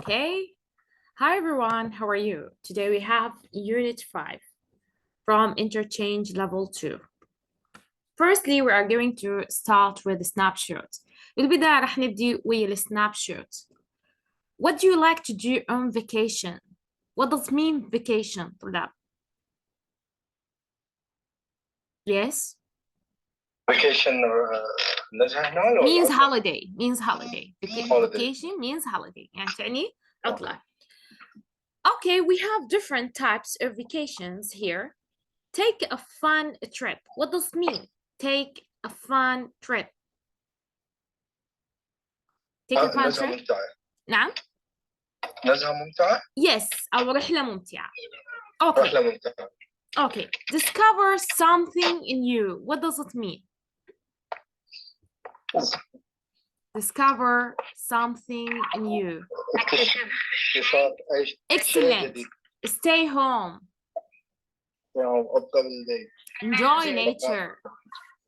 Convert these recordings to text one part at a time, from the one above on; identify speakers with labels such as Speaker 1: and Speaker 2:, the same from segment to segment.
Speaker 1: Okay. Hi everyone, how are you? Today we have Unit 5 from Interchange Level 2. Firstly, we are going to start with the snapshot. بالبداية رح نبدي ويا السنابشوت. What do you like to do on vacation? What does mean vacation, طلاب? Yes?
Speaker 2: Vacation نزهة هنا ولا
Speaker 1: Means
Speaker 2: عطلة؟
Speaker 1: holiday. Means holiday. Vacation means holiday. يعني تعني عطلة. Okay, we have different types of vacations here. Take a fun trip. What does it mean? Take a fun trip. Take a fun
Speaker 2: نزهة
Speaker 1: trip.
Speaker 2: ممتعة.
Speaker 1: نعم.
Speaker 2: نزهة ممتعة؟
Speaker 1: Yes. أو رحلة ممتعة. Okay.
Speaker 2: رحلة ممتعة.
Speaker 1: Okay. Discover something new. What does it mean? Discover something new.
Speaker 2: اكتشاف أي شيء
Speaker 1: Excellent.
Speaker 2: جديد.
Speaker 1: Stay home.
Speaker 2: أبقى بالبيت.
Speaker 1: Enjoy nature.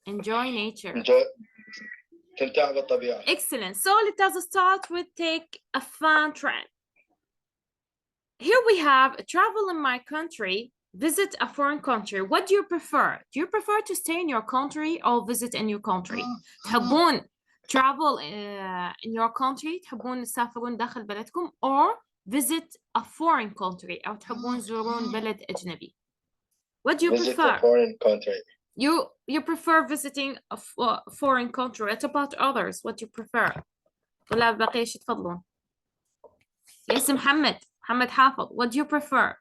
Speaker 1: Enjoy nature.
Speaker 2: استمتاع بالطبيعة.
Speaker 1: Excellent. So let us start with take a fun trip. Here we have travel in my country, visit a foreign country. What do you prefer? Do you prefer to stay in your country or visit a new country? تحبون travel in your country تحبون تسافرون داخل بلدكم or visit a foreign country أو تحبون تزورون بلد أجنبي? What do you
Speaker 2: Visit
Speaker 1: prefer?
Speaker 2: a foreign country.
Speaker 1: You prefer visiting a foreign country. What about others? What do you prefer? طلاب بقية ايش تفضلون؟ Yes, محمد حافظ. What do you prefer?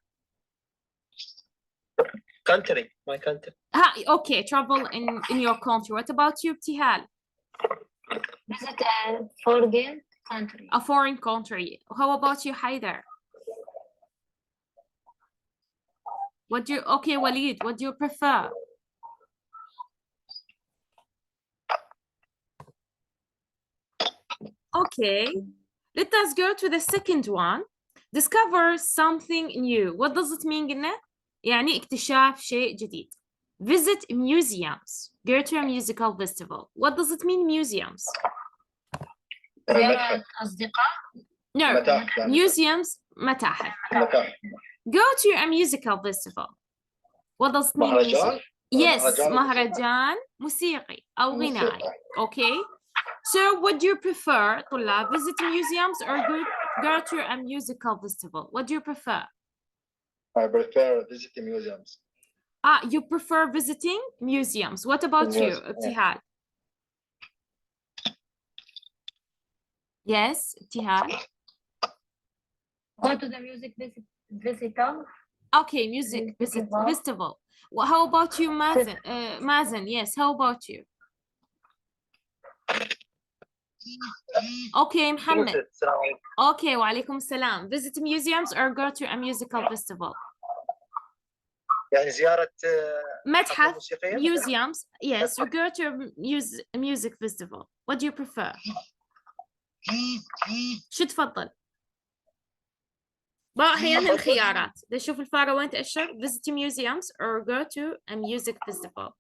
Speaker 3: Country, my country.
Speaker 1: Okay, travel in your country. What about you, Ibtihal?
Speaker 4: Visit a foreign country.
Speaker 1: A foreign country. How about you, Haider? Okay, Walid, what do you prefer? Okay, let us go to the second one. Discover something new. What does it mean, قلنا؟ يعني اكتشاف شيء جديد. Visit museums. Go to a musical festival. What does it mean, museums?
Speaker 4: زيارة أصدقاء.
Speaker 1: No, museums, متاحف. Go to a musical festival. What does it mean?
Speaker 2: مهرجان؟
Speaker 1: Yes, مهرجان موسيقي أو غنائي. Okay. So what do you prefer, طلاب? Visit museums or go to a musical festival? What do you prefer?
Speaker 2: I prefer visiting museums.
Speaker 1: You prefer visiting museums. What about you, Ibtihal? Yes, Ibtihal.
Speaker 4: Go to the music festival.
Speaker 1: Okay, music festival. Well, how about you, Mazen? Mazen, yes. How about you? Okay, Mohammed. Okay, wa alaikum salam. Visit museums or go to a musical festival?
Speaker 3: يعني زيارة
Speaker 1: متحف,
Speaker 3: موسيقية.
Speaker 1: museums, yes, or go to a music festival. What do you prefer? شو تفضل؟ بقى أحيانا الخيارات. نشوف الفارة وين تأشر. Visit museums or go to a music festival.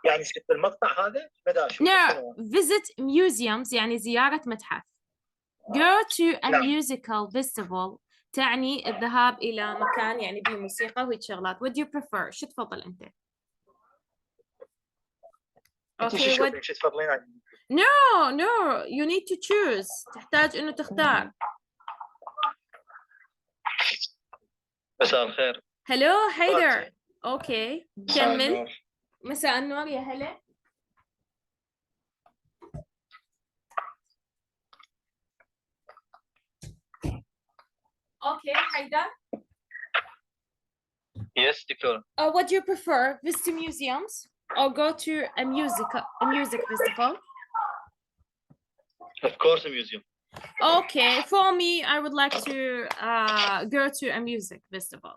Speaker 3: يعني في المقطع هذا بدأ أشوف.
Speaker 1: No, visit museums يعني زيارة متحف. Go to a musical festival تعني الذهاب إلى مكان يعني به موسيقى وهيك شغلات. What do you prefer? شو تفضل أنت؟ Okay, what...
Speaker 3: شو تفضلين؟
Speaker 1: No, you need to choose. تحتاج إنه تختار.
Speaker 3: مساء الخير.
Speaker 1: Hello, Haider. Okay, كمل. مساء النور يا هلا. Okay, Haider.
Speaker 3: Yes, دكتور.
Speaker 1: What do you prefer? Visit museums or go to a music festival?
Speaker 3: Of course, a museum.
Speaker 1: Okay, for me, I would like to go to a music festival.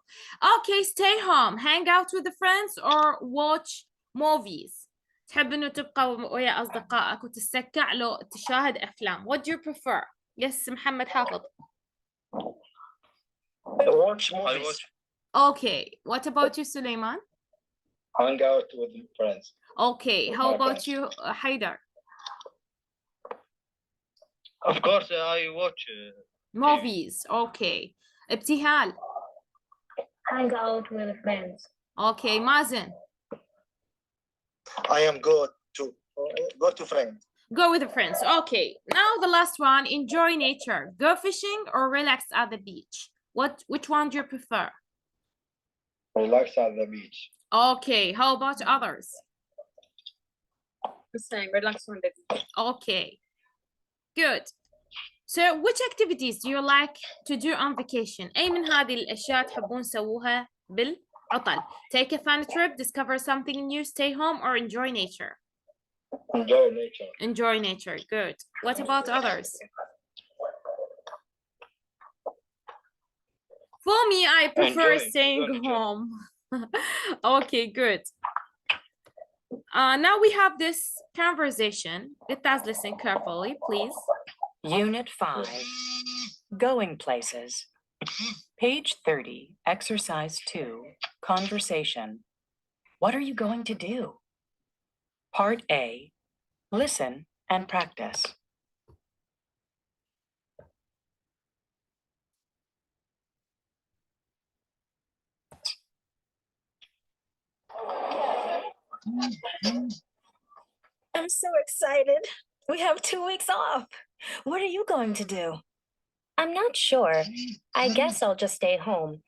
Speaker 1: Okay, stay home, hang out with the friends or watch movies. تحب إنه تبقى ويا أصدقائك وتستمتع لو تشاهد أفلام. What do you prefer? Yes, محمد حافظ.
Speaker 3: Watch movies.
Speaker 1: Okay, what about you, Suleiman?
Speaker 2: Hang out with friends.
Speaker 1: Okay, how about you, Haider?
Speaker 3: Of course, I watch.
Speaker 1: Movies. Okay. ابتهال.
Speaker 4: Hang out with friends.
Speaker 1: Okay. Mazen.
Speaker 2: I am go to friends.
Speaker 1: Go with the friends. Okay. Now the last one. Enjoy nature. Go fishing or relax at the beach. Which one do you prefer?
Speaker 2: Relax at the beach.
Speaker 1: Okay. How about others?
Speaker 4: The same. Relax on the beach.
Speaker 1: Okay. Good. So which activities do you like to do on vacation? أي من هذه الأشياء تحبون تسووها بالعطل? Take a fun trip, discover something new, stay home, or enjoy nature?
Speaker 2: Enjoy nature.
Speaker 1: Enjoy nature. Good. What about others? For me, I prefer
Speaker 3: Enjoy
Speaker 1: staying
Speaker 3: nature.
Speaker 1: home. Okay, good. Now we have this conversation. Let us listen carefully, please.
Speaker 5: Unit 5, Going Places. Page 30, Exercise 2, Conversation. What are you going to do? Part A, listen and practice.
Speaker 6: I'm so excited. We have 2 weeks off. What are you going to do?
Speaker 7: I'm not sure. I guess I'll just stay home.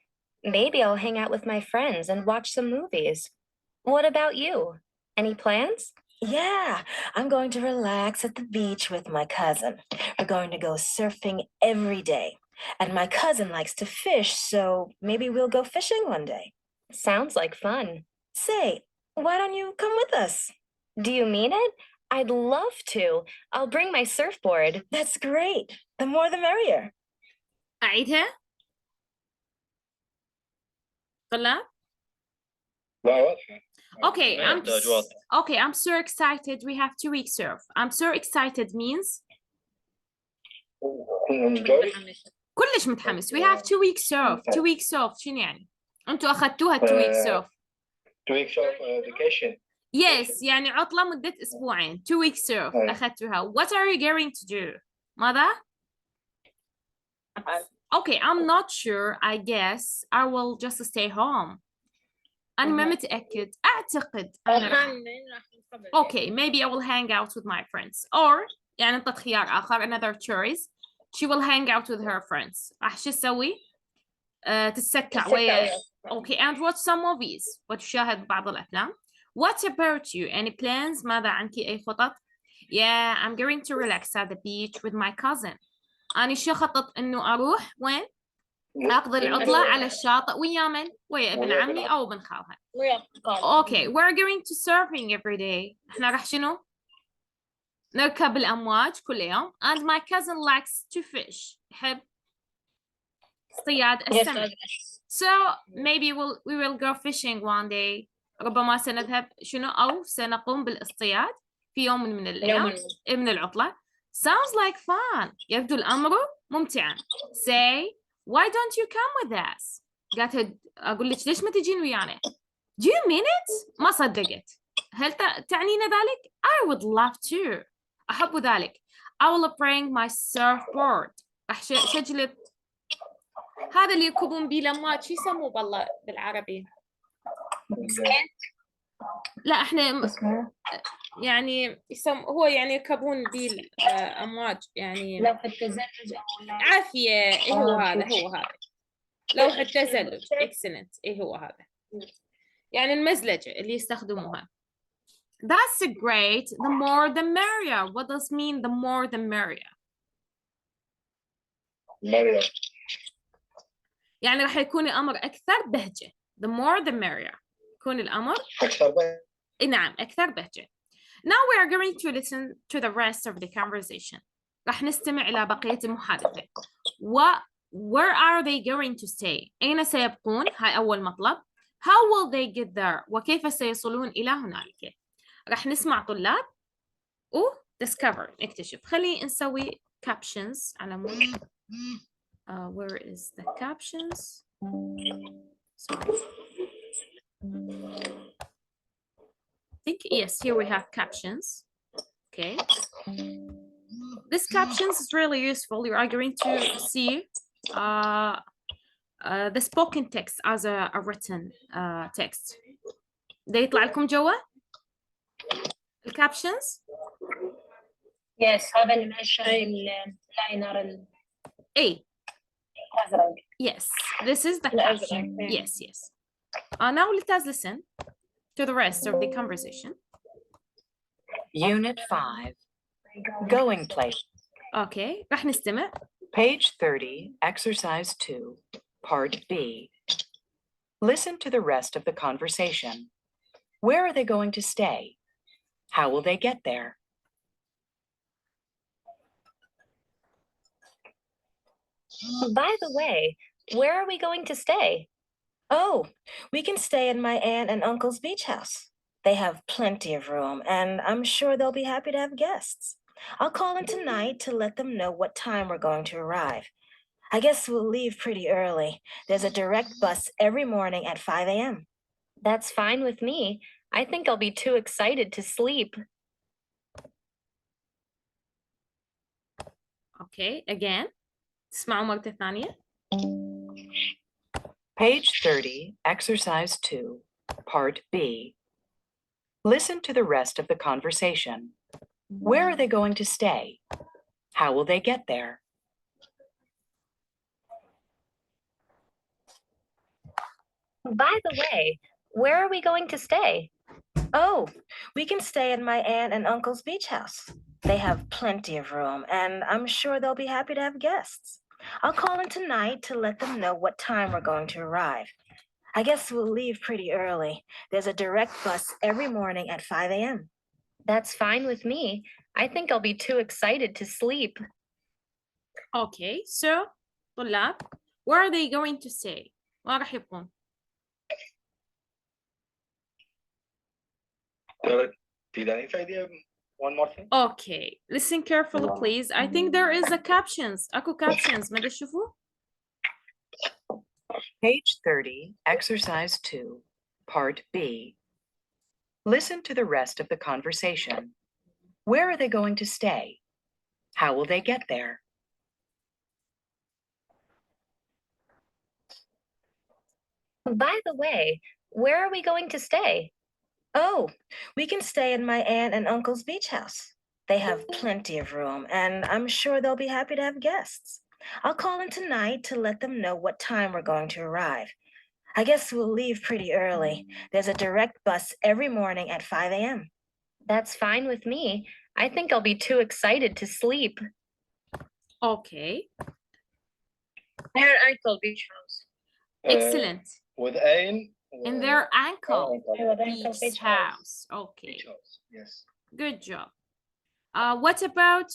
Speaker 7: Maybe I'll hang out with my friends and watch some movies. What about you? Any plans?
Speaker 6: Yeah, I'm going to relax at the beach with my cousin. We're going to go surfing every day. And my cousin likes to fish, so maybe we'll go fishing one day.
Speaker 7: Sounds like fun.
Speaker 6: Say, why don't you come with us?
Speaker 7: Do you mean it? I'd love to. I'll bring my surfboard.
Speaker 6: That's great. The more the merrier.
Speaker 1: أعيدها. طلاب.
Speaker 2: لا واضحة.
Speaker 1: Okay,
Speaker 3: ما يحتاج واضح.
Speaker 1: I'm so excited. We have 2 weeks surf. I'm so excited means
Speaker 2: Enjoy.
Speaker 1: كلش متحمس. We have 2 weeks surf. 2 weeks surf شنو يعني؟ أنتوا أخذتوها 2 weeks surf.
Speaker 2: 2 weeks of vacation.
Speaker 1: Yes, يعني عطلة مدة أسبوعين. 2 weeks surf أخذتوها. What are you going to do? ماذا؟ Okay, I'm not sure. I guess I will just stay home. أنا ما متأكد. أعتقد أنا Okay, maybe I will hang out with my friends. Or يعني نعطيك خيار آخر another choice. She will hang out with her friends. راح شو تسوي؟ تتسكع ويا Okay, and watch some movies. وتشاهد بعض الأفلام. What about you? Any plans? ماذا عنك أي خطط؟ Yeah, I'm going to relax at the beach with my cousin. أنا شو خطط إنه أروح وين؟ أقضي العطلة على الشاطئ ويا من؟ ويا ابن عمي أو ابن خالها. Okay, we're going to surfing every day. إحنا راح شنو؟ نركب الأمواج كل يوم. And my cousin likes to fish. يحب اصطياد السمك. So maybe we will go fishing one day. ربما سنذهب شنو أو سنقوم بالاصطياد في يوم من الأيام من العطلة. Sounds like fun. يبدو الأمر ممتعا. Say, why don't you come with us? قالت أقول لك ليش ما تجين ويانا؟ Do you mean it? ما صدقت. هل تعنين ذلك؟ I would love to. أحب ذلك. I will bring my surfboard. راح شجلة هذا اللي يركبون بيه الأمواج شو يسموه بالله بالعربي؟ لا احنا يعني هو يعني يركبون بيه الأمواج يعني
Speaker 4: لوحة تزلج
Speaker 1: عافية إيه هو هذا لوحة تزلج excellent إيه هو هذا يعني المزلجة اللي يستخدموها. That's great. The more the merrier. What does mean the more the merrier?
Speaker 2: مريم.
Speaker 1: يعني راح يكون الأمر أكثر بهجة. The more the merrier. يكون الأمر
Speaker 2: أكثر بهجة.
Speaker 1: نعم أكثر بهجة. Now we are going to listen to the rest of the conversation. راح نستمع إلى بقية المحادثة. Where are they going to stay? أين سيبقون؟ هاي أول مطلب. How will they get there? وكيف سيصلون إلى هنالك؟ راح نسمع طلاب discover نكتشف. خلي نسوي captions على مود. Where is the captions? Sorry. I think yes, here we have captions. Okay. this captions is really useful. You are going to see the spoken text as a written text. ده يطلع لكم جوا الكابشنز.
Speaker 4: Yes, هذا اللي مأشر باللاينر
Speaker 1: A.
Speaker 4: الأزرق.
Speaker 1: Yes, this is the
Speaker 4: الأزرق.
Speaker 1: caption. Yes, yes. Now let us listen to the rest of the conversation.
Speaker 5: Unit 5, Going Place.
Speaker 1: Okay, رح نستمع.
Speaker 5: Page 30, Exercise 2, Part B. Listen to the rest of the conversation. Where are they going to stay? How will they get there?
Speaker 7: By the way, where are we going to stay?
Speaker 6: Oh, we can stay in my aunt and uncle's beach house. They have plenty of room, and I'm sure they'll be happy to have guests. I'll call in tonight to let them know what time we're going to arrive. I guess we'll leave pretty early. There's a direct bus every morning at 5 a.m.
Speaker 7: That's fine with me. I think I'll be too excited to sleep.
Speaker 1: Okay, again. تسمعوا مرة ثانية.
Speaker 5: Page 30, Exercise 2, Part B. Listen to the rest of the conversation. Where are they going to stay? How will they get there?
Speaker 7: By the way, where are we going to stay?
Speaker 6: Oh, we can stay in my aunt and uncle's beach house. They have plenty of room, and I'm sure they'll be happy to have guests. I'll call in tonight to let them know what time we're going to arrive. I guess we'll leave pretty early. There's a direct bus every morning at 5 a.m.
Speaker 7: That's fine with me. I think I'll be too excited to sleep.
Speaker 1: Okay, so طلاب, where are they going to stay? وين راح يبقون؟
Speaker 2: One more thing.
Speaker 1: Okay, listen carefully please. I think there is a captions. أكو captions. ما تشوفوا؟
Speaker 5: Page 30, Exercise 2, Part B. Listen to the rest of the conversation. Where are they going to stay? How will they get there?
Speaker 7: By the way, where are we going to stay?
Speaker 6: Oh, we can stay in my aunt and uncle's beach house. They have plenty of room, and I'm sure they'll be happy to have guests. I'll call in tonight to let them know what time we're going to arrive. I guess we'll leave pretty early. There's a direct bus every morning at 5 a.m.
Speaker 7: That's fine with me. I think I'll be too excited to sleep.
Speaker 1: Okay,
Speaker 4: Her ankle beach house.
Speaker 1: excellent.
Speaker 2: With Ain.
Speaker 1: In their ankle
Speaker 4: أيوة ankle
Speaker 1: beach
Speaker 4: beach
Speaker 1: house.
Speaker 4: house.
Speaker 1: Okay,
Speaker 2: Beach house. Yes.
Speaker 1: good job. What about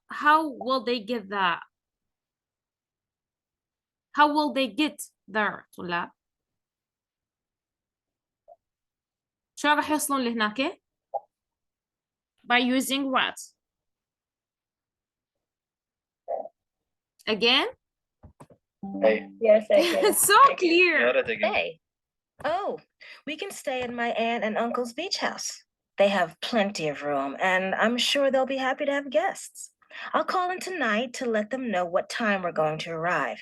Speaker 1: how will they get that? How will they get there طلاب؟ شو راح يوصلون لهناك؟ By using what? Again?
Speaker 2: Hey.
Speaker 4: Yes, okay.
Speaker 1: It's so clear.
Speaker 7: Hey,
Speaker 6: Oh, we can stay in my aunt and uncle's beach house. They have plenty of room, and I'm sure they'll be happy to have guests. I'll call in tonight to let them know what time we're going to arrive.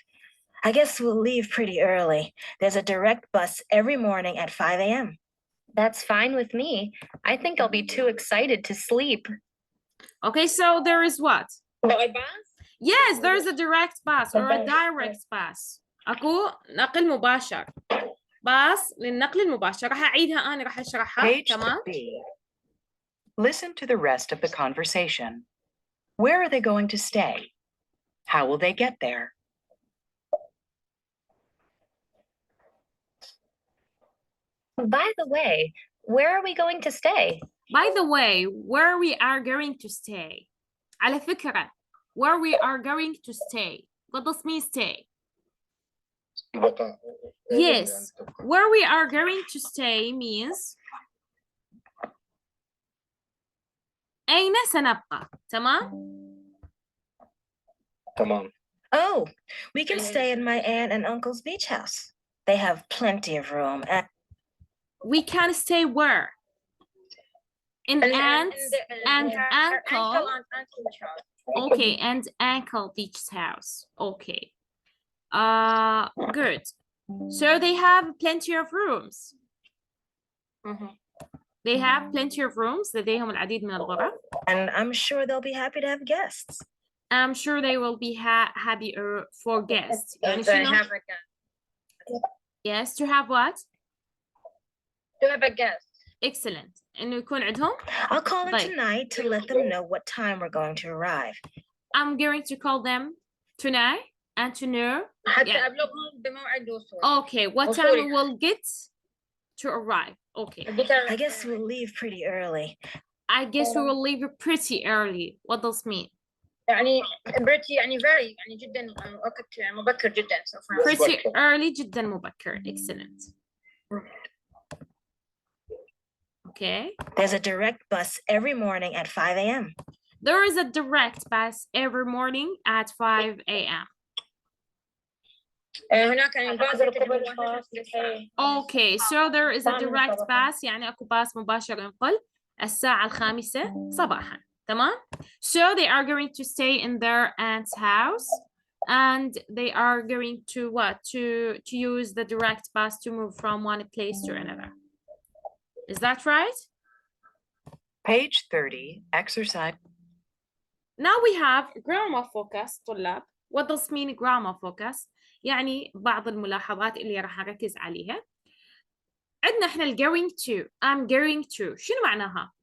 Speaker 6: I guess we'll leave pretty early. There's a direct bus every morning at 5 a.m.
Speaker 7: that's fine with me. I think I'll be too excited to sleep.
Speaker 1: Okay, so there is what?
Speaker 4: By bus?
Speaker 1: Yes, there is a direct bus or a
Speaker 4: bus,
Speaker 1: direct bus. أكو نقل مباشر. باص للنقل المباشر. راح أعيدها أنا راح أشرحها.
Speaker 5: Page
Speaker 1: تمام؟
Speaker 5: B. Listen to the rest of the conversation. Where are they going to stay? How will they get there?
Speaker 7: By the way, where are we going to stay?
Speaker 1: By the way, where we are going to stay. على فكرة, where we are going to stay. What does mean stay?
Speaker 2: البقاء.
Speaker 1: Yes, where we are going to stay means أين سنبقى. تمام؟
Speaker 2: تمام.
Speaker 6: Oh, we can stay in my aunt and uncle's beach house. They have plenty of room, and
Speaker 1: We can stay where? in aunt and
Speaker 4: her
Speaker 1: uncle.
Speaker 4: and uncle beach house.
Speaker 1: Okay, and uncle beach's house. Okay. Good. So they have plenty of rooms. They have plenty of rooms. لديهم العديد من الغرف.
Speaker 6: And I'm sure they'll be happy to have guests.
Speaker 1: I'm sure they will be happy for guests. يعني
Speaker 4: They
Speaker 1: شنو؟
Speaker 4: have a guest.
Speaker 1: Yes, to have what?
Speaker 4: To have a guest.
Speaker 1: Excellent. إنه يكون عندهم.
Speaker 6: I'll call in
Speaker 1: طيب.
Speaker 6: tonight to let them know what time we're going to arrive.
Speaker 1: I'm going to call them tonight and to know.
Speaker 4: حتى
Speaker 1: Yeah.
Speaker 4: أبلغهم بموعد وصول.
Speaker 1: Okay, what time
Speaker 4: وصولي.
Speaker 1: we will get to arrive? Okay.
Speaker 6: I guess we'll leave pretty early.
Speaker 1: I guess we will leave pretty early. What does it mean?
Speaker 4: يعني pretty يعني very يعني جدا وقت مبكر جدا سوف
Speaker 1: Pretty early جدا مبكر. Excellent. Okay.
Speaker 6: There's a direct bus every morning at 5 a.m.
Speaker 1: There is a direct bus every morning at 5 a.m.
Speaker 4: هناك يعني باص
Speaker 1: Okay, so there is a direct bus يعني أكو باص مباشر ينقل الساعة 5 صباحا. تمام? So they are going to stay in their aunt's house and they are going to what? To use the direct bus to move from one place to another. Is that right?
Speaker 5: Page 30, exercise.
Speaker 1: Now we have grammar focus طلاب. What does mean grammar focus؟ يعني بعض الملاحظات اللي راح أركز عليها. عندنا احنا ال going to. I'm going to. شنو معناها؟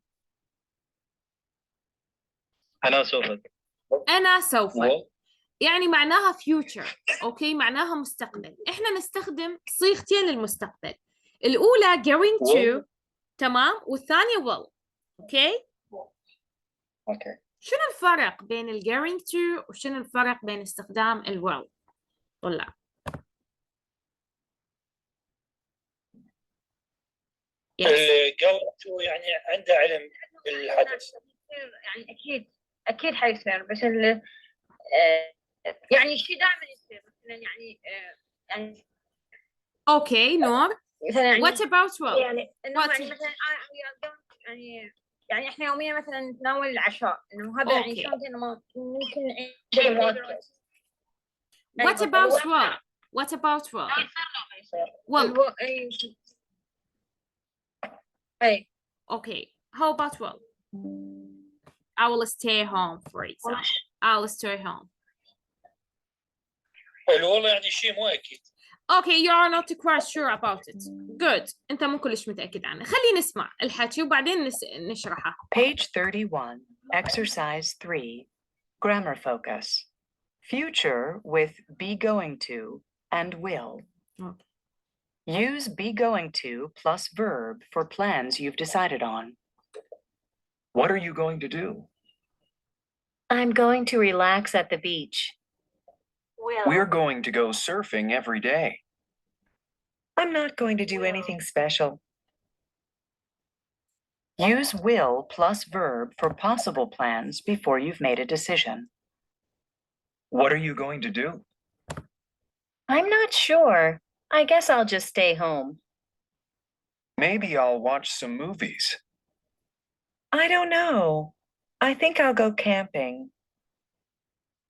Speaker 3: أنا سوف.
Speaker 1: أنا سوف.
Speaker 2: و-
Speaker 1: يعني معناها future. أوكي معناها مستقبل. إحنا نستخدم صيغتين للمستقبل. الأولى going to. تمام. والثانية will. أوكي.
Speaker 2: اوكي.
Speaker 1: شنو الفرق بين ال going to وشنو الفرق بين استخدام ال will؟ طلاب. Yes.
Speaker 8: الجو يعني عنده علم بالحدث.
Speaker 4: يعني أكيد حيصير بس يعني الشيء دائما يصير مثلا يعني
Speaker 1: Okay, نور.
Speaker 4: مثلا يعني
Speaker 1: What about will?
Speaker 4: يعني إنه
Speaker 1: What
Speaker 4: يعني مثلا يعني إحنا يوميا مثلا نتناول العشاء إنه هذا يعني
Speaker 1: Okay.
Speaker 4: شلون إنه ممكن شيء مؤكد.
Speaker 1: What about will? What about will? Will.
Speaker 4: أي
Speaker 1: Okay. How about will? I will stay home, for example. I will stay home.
Speaker 8: والله يعني شيء مو اكيد.
Speaker 1: Okay, you are not quite sure about it. Good. أنت مو كلش متأكد عنه. خلينا نسمع الحكي وبعدين نشرحه.
Speaker 5: Page 31, exercise 3, grammar focus. Future with be going to and will.
Speaker 1: Okay.
Speaker 5: Use be going to plus verb for plans you've decided on.
Speaker 9: What are you going to do?
Speaker 7: I'm going to relax at the beach.
Speaker 9: We're going to go surfing every day.
Speaker 5: I'm not going to do anything special. Use will plus verb for possible plans before you've made a decision.
Speaker 9: What are you going to do?
Speaker 7: I'm not sure. I guess I'll just stay home.
Speaker 9: Maybe I'll watch some movies.
Speaker 5: I don't know. I think I'll go camping.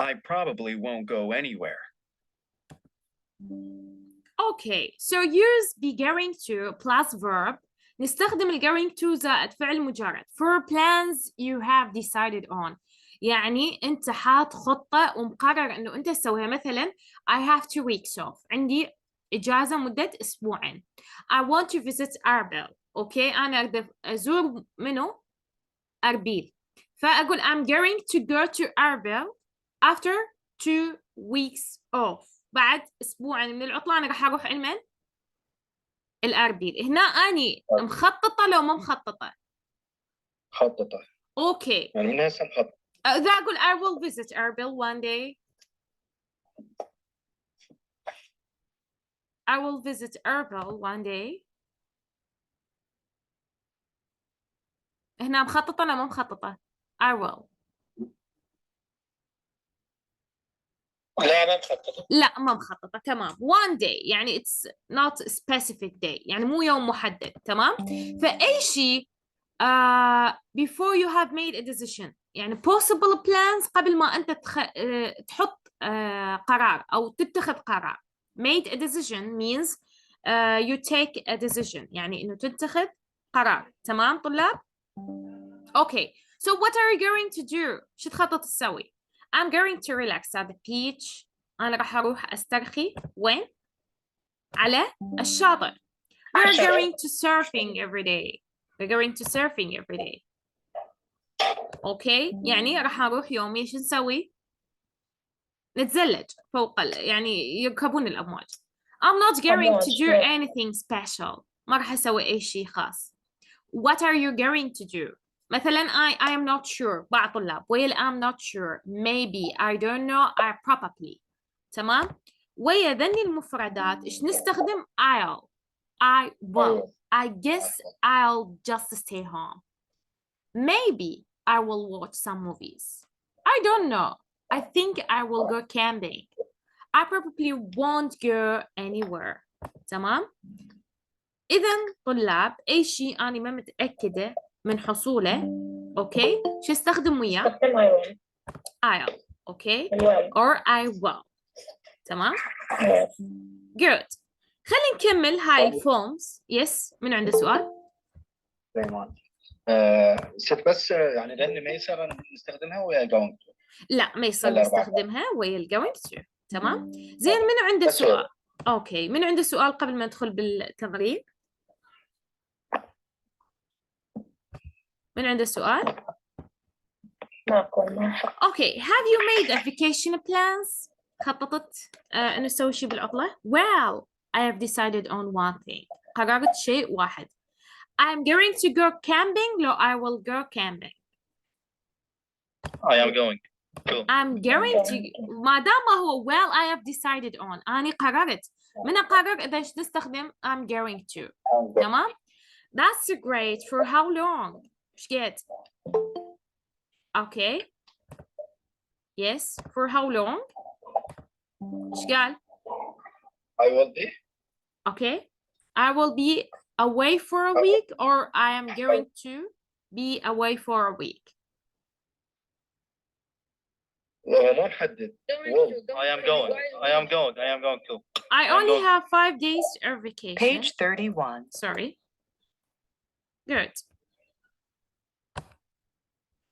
Speaker 9: I probably won't go anywhere.
Speaker 1: Okay, so use be going to plus verb. نستخدم ال going to زائد فعل مجرد for plans you have decided on. يعني أنت حاط خطة ومقرر إنه أنت تسويها. مثلا I have 2 weeks off. عندي إجازة مدة أسبوعين. I want to visit Arbil. أوكي أنا أريد أزور منو؟ أربيل. فأقول I'm going to go to Arbil after 2 weeks off. بعد أسبوعين من العطلة أنا راح أروح علمن؟ الأربيل. هنا أني مخططة لو ما مخططة؟
Speaker 2: مخططة.
Speaker 1: أوكي.
Speaker 2: يعني من هسه مخطط.
Speaker 1: إذا أقول I will visit Arbil one day. I will visit Arbil one day. هنا مخططة ولا ما مخططة؟ I will.
Speaker 8: لا ما مخططة.
Speaker 1: لا ما مخططة. تمام. one day يعني it's not a specific day يعني مو يوم محدد. تمام. فأي شيء before you have made a decision. يعني possible plans قبل ما أنت تحط قرار أو تتخذ قرار. Made a decision means you take a decision. يعني إنه تتخذ قرار. تمام طلاب؟ Okay. So what are you going to do? شو تخطط تسوي؟ I'm going to relax at the beach. أنا راح أروح أسترخي. وين؟ على الشاطئ. We're going to surfing every day. We're going to surfing every day. Okay. يعني راح أروح يومي شو نسوي؟ نتزلج فوق يعني يركبون الأمواج. I'm not going to do anything special. ما راح أسوي أي شيء خاص. What are you going to do? مثلا I am not sure. بعض طلاب well I'm not sure. Maybe I don't know. I probably. تمام؟ ويا ذني المفردات إيش نستخدم؟ I'll. I will. I guess I'll just stay home. Maybe I will watch some movies. I don't know. I think I will go camping. I probably won't go anywhere. تمام؟ إذن طلاب أي شيء أنا ما متأكدة من حصوله أوكي شو استخدم وياه؟ I'll أوكي or I will. تمام؟ good. خلينا نكمل هاي الفورمز. يس من عنده سؤال؟
Speaker 2: سليمان ست بس يعني لأن ما يصير نستخدمها ويا going to.
Speaker 1: لا ما يصير نستخدمها ويا going to. تمام؟ زين من عنده سؤال؟ أوكي من عنده سؤال قبل ما ندخل بالتمرين؟ من عنده سؤال؟ Okay, have you made a vacation plans? خططت إنه أسوي شيء بالعطلة؟ Well, I have decided on one thing. قررت شيء واحد. I'm going to go camping. No, I will go camping.
Speaker 3: I am going to.
Speaker 1: I'm going to. ما دام هو well, I have decided on. أنا قررت. من أقرر إذا إيش نستخدم I'm going to. تمام؟ That's great. For how long? إيش قد؟ Okay. Yes. For how long? إيش قال؟
Speaker 2: I will be.
Speaker 1: Okay. I will be away for a week or I am going to be away for a week.
Speaker 2: ما نحدد.
Speaker 3: I am going. I am going. I am going to.
Speaker 1: I only have 5 days of vacation.
Speaker 5: Page 31.
Speaker 1: Sorry. Good.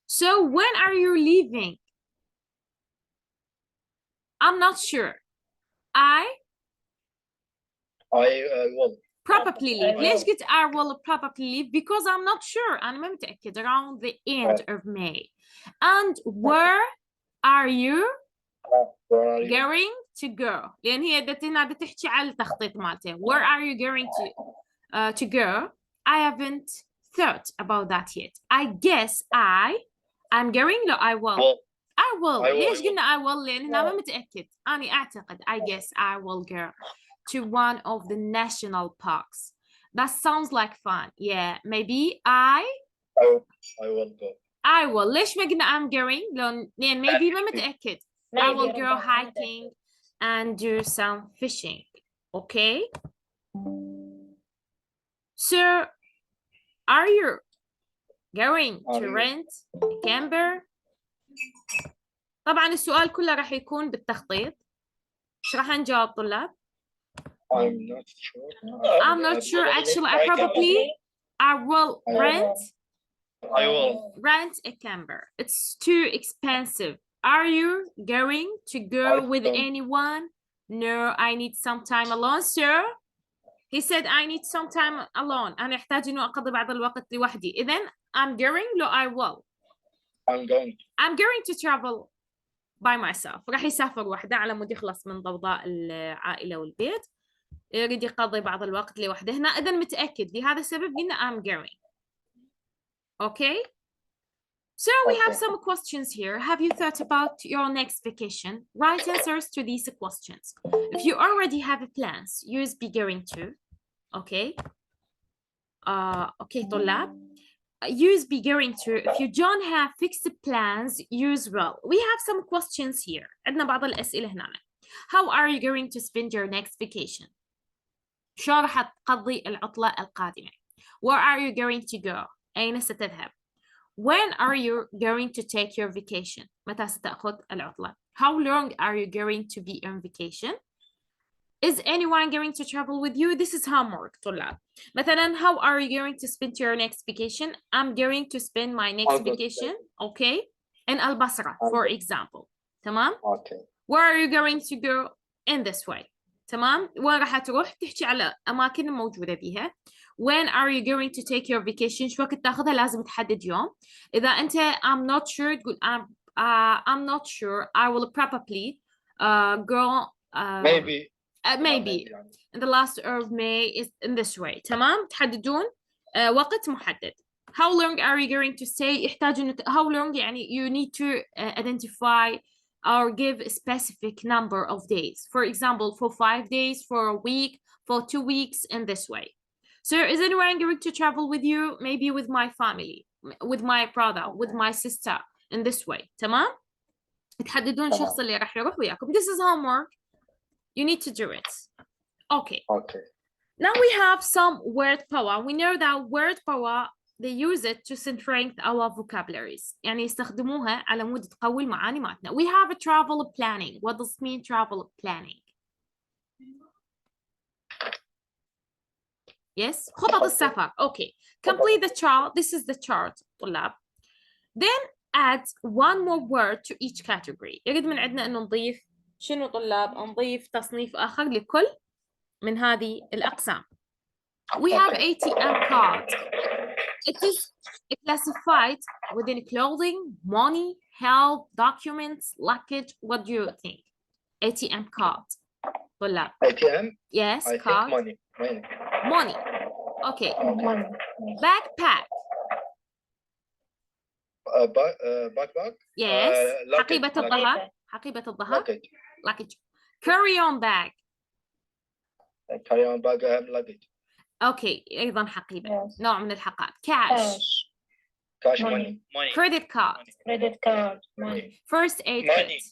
Speaker 1: So when are you leaving? I'm not sure. I
Speaker 2: will.
Speaker 1: probably leave. ليش قلت I will probably leave? Because I'm not sure. أنا ما متأكد. Around the end of May. And where are you going to go? لأن هي هنا تحكي على التخطيط مالته. Where are you going to go? I haven't thought about that yet. I guess I'm going. No, I will. I will. ليش قلنا I will؟ لأن هنا ما متأكد. أنا أعتقد. I guess I will go to one of the national parks. That sounds like fun. Yeah, maybe I
Speaker 2: will go.
Speaker 1: I will. ليش ما قلنا I'm going؟ لأن maybe ما متأكد. I will go hiking and do some fishing. Okay? So, are you going to rent a camper? طبعا السؤال كله راح يكون بالتخطيط. ايش راح نجاوب طلاب؟
Speaker 2: I'm not sure.
Speaker 1: I'm not sure. Actually, I will rent a camper. It's too expensive. Are you going to go with anyone? No, I need some time alone, sir. He said I need some time alone. أنا أحتاج إنه أقضي بعض الوقت لوحدي. إذن I'm going. No, I will. I'm going to travel by myself. راح يسافر وحده على مود يخلص من ضوضاء العائلة والبيت. يريد يقضي بعض الوقت لوحده هنا. إذن متأكد لهذا السبب قلنا I'm going. Okay? So we have some questions here. Have you thought about your next vacation? Write answers to these questions. If you already have plans, use be going to. Okay? Okay, طلاب. Use be going to. If you don't have fixed plans, use will. We have some questions here. عندنا بعض الأسئلة هنا. How are you going to spend your next vacation? شو راح تقضي العطلة القادمة? Where are you going to go? أين ستذهب؟ When are you going to take your vacation? متى ستأخذ العطلة? How long are you going to be on vacation? Is anyone going to travel with you? This is homework طلاب. مثلا how are you going to spend your next vacation? I'm going to spend my next vacation, okay, in البصرة, for example. تمام؟
Speaker 2: اوكي.
Speaker 1: Where are you going to go in this way? تمام؟ وين راح تروح؟ تحكي على أماكن موجودة بيها. When are you going to take your vacation? شو وقت تاخذها؟ لازم تحدد يوم. إذا أنت I'm not sure تقول I'm not sure. I will probably go
Speaker 2: maybe
Speaker 1: maybe
Speaker 2: يعني.
Speaker 1: in the last of May is in this way. تمام؟ تحددون وقت محدد. How long are you going to stay? يحتاج إنه how long يعني you need to identify or give a specific number of days. For example, for 5 days, for a week, for 2 weeks, in this way. So is anyone going to travel with you? Maybe with my family, with my brother, with my sister, in this way. تمام؟ تحددون الشخص اللي راح يروح وياكم. This is homework. You need to do it. Okay.
Speaker 2: اوكي.
Speaker 1: Now we have some word power. We know that word power, they use it to strengthen our vocabularies. يعني يستخدموها على مود تقوي المعاني مالتنا. We have a travel planning. What does mean travel planning? Yes. خطط السفر. Okay. Complete the chart. This is the chart طلاب. Then add one more word to each category. يريد من عندنا إنه نضيف شنو طلاب؟ نضيف تصنيف آخر لكل من هذه الأقسام. We have ATM card. It is classified within clothing, money, health, documents, luggage. What do you think? ATM card. طلاب.
Speaker 2: ATM.
Speaker 1: Yes,
Speaker 2: I
Speaker 1: card.
Speaker 2: think money.
Speaker 1: Money. Okay. Backpack.
Speaker 2: Backpack.
Speaker 1: Yes.
Speaker 2: luggage.
Speaker 1: حقيبة الظهر. حقيبة الظهر.
Speaker 2: Luggage.
Speaker 1: Luggage. Carry-on bag.
Speaker 2: Carry on bag. Luggage.
Speaker 1: Okay. أيضا حقيبة. نوع من الحقائب. Cash.
Speaker 2: Cash money.
Speaker 3: Money.
Speaker 1: Credit card.
Speaker 6: Credit card.
Speaker 2: Money.
Speaker 1: First aid
Speaker 8: Money.
Speaker 1: kit.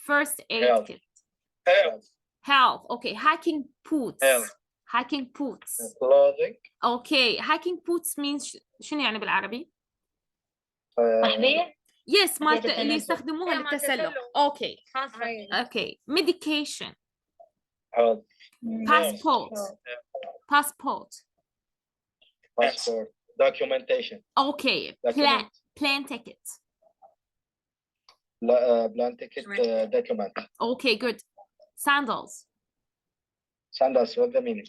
Speaker 1: First aid
Speaker 2: Health.
Speaker 1: kit.
Speaker 8: Health.
Speaker 1: Health. Okay. Hiking boots.
Speaker 3: Health.
Speaker 1: Hiking boots.
Speaker 2: Clothing.
Speaker 1: Okay. Hiking boots means شنو يعني بالعربي؟
Speaker 6: محذية.
Speaker 1: Yes. ما
Speaker 6: للتسلق.
Speaker 1: اللي يستخدموها
Speaker 4: مال
Speaker 1: للتسلق.
Speaker 4: التسلق.
Speaker 1: Okay.
Speaker 4: خاصة.
Speaker 1: Okay. Medication.
Speaker 2: Health.
Speaker 1: Passport. Passport.
Speaker 2: Passport. Documentation.
Speaker 1: Okay.
Speaker 2: Document.
Speaker 1: Plane ticket.
Speaker 2: Plan ticket. Document.
Speaker 1: Okay. Good. Sandals.
Speaker 2: Sandals. What's the meaning?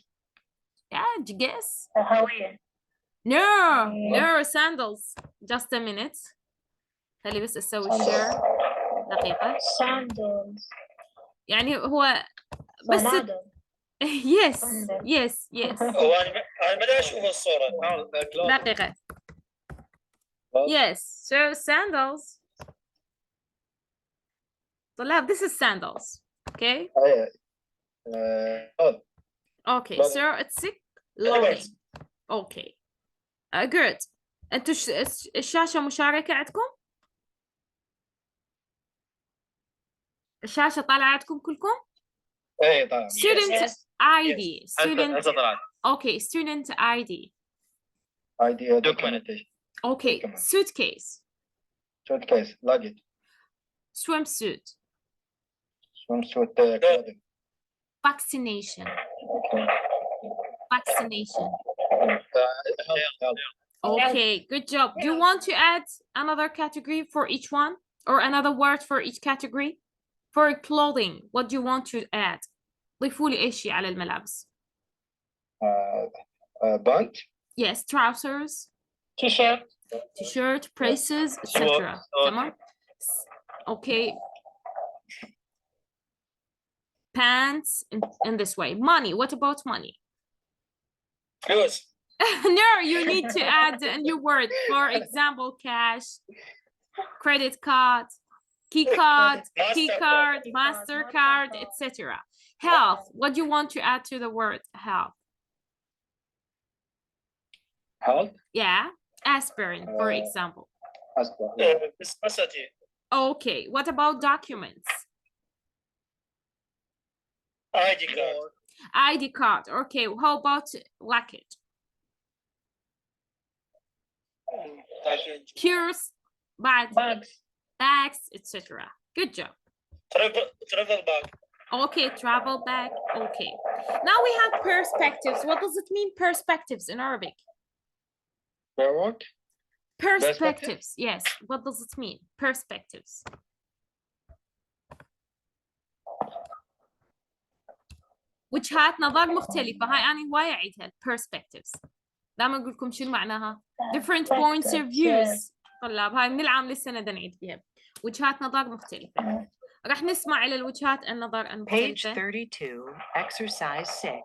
Speaker 1: Yeah. Did you guess?
Speaker 6: هوية.
Speaker 1: No. Sandals. Just a minute. خلي بس أسوي share. دقيقة.
Speaker 6: Sandals.
Speaker 1: يعني هو بس yes.
Speaker 8: هو أنا ما أدري أشوف الصورة.
Speaker 1: دقيقة. Yes. So sandals. طلاب, this is sandals. Okay. Okay. So it's clothing. Okay. Good. انتوا الشاشة مشاركة عندكم؟ الشاشة طالعة عندكم كلكم؟
Speaker 2: ايه طبعا.
Speaker 1: Student ID. Student.
Speaker 3: هسه طلعت.
Speaker 1: Okay. Student ID.
Speaker 2: ID documentation.
Speaker 1: Okay.
Speaker 2: Document.
Speaker 1: Suitcase.
Speaker 2: Suitcase. Luggage.
Speaker 1: Swimsuit.
Speaker 2: Swimsuit. Clothing.
Speaker 1: Vaccination.
Speaker 2: Okay.
Speaker 1: Vaccination.
Speaker 2: Health.
Speaker 1: Okay, good job. Do you want to add another category for each one or another word for each category? For clothing, what do you want to add? ضيفوا لي أي شيء على الملابس.
Speaker 2: Pant.
Speaker 1: Yes, trousers.
Speaker 6: T-shirt.
Speaker 1: T-shirt, braces, etc. تمام. Okay. Pants in this way. Money. What about money?
Speaker 8: فلوس.
Speaker 1: No, you need to add a new word. For example, cash, credit card, key card, MasterCard, etc. Health. What do you want to add to the word health?
Speaker 2: Health.
Speaker 1: Yeah, aspirin, for example.
Speaker 8: Necessity.
Speaker 1: Okay, what about documents?
Speaker 8: ID card.
Speaker 1: ID card. Okay, how about luggage?
Speaker 8: باكج
Speaker 1: Cures بعد
Speaker 4: باكس
Speaker 1: bags etc. Good job.
Speaker 8: ترافل باك
Speaker 1: Okay, travel bag. Okay. Now we have perspectives. What does it mean, perspectives in Arabic?
Speaker 2: what?
Speaker 1: Perspectives. Yes. What does it mean? Perspectives. وجهات نظر مختلفة. هاي أنا هواية أعيدها. Perspectives. دائما أقول لكم شنو معناها. Different points of views. طلاب هاي من العام للسنة دا نعيد فيها. وجهات نظر مختلفة. راح نسمع إلى الوجهات النظر
Speaker 5: Page
Speaker 1: المختلفة.
Speaker 5: 32, exercise 6,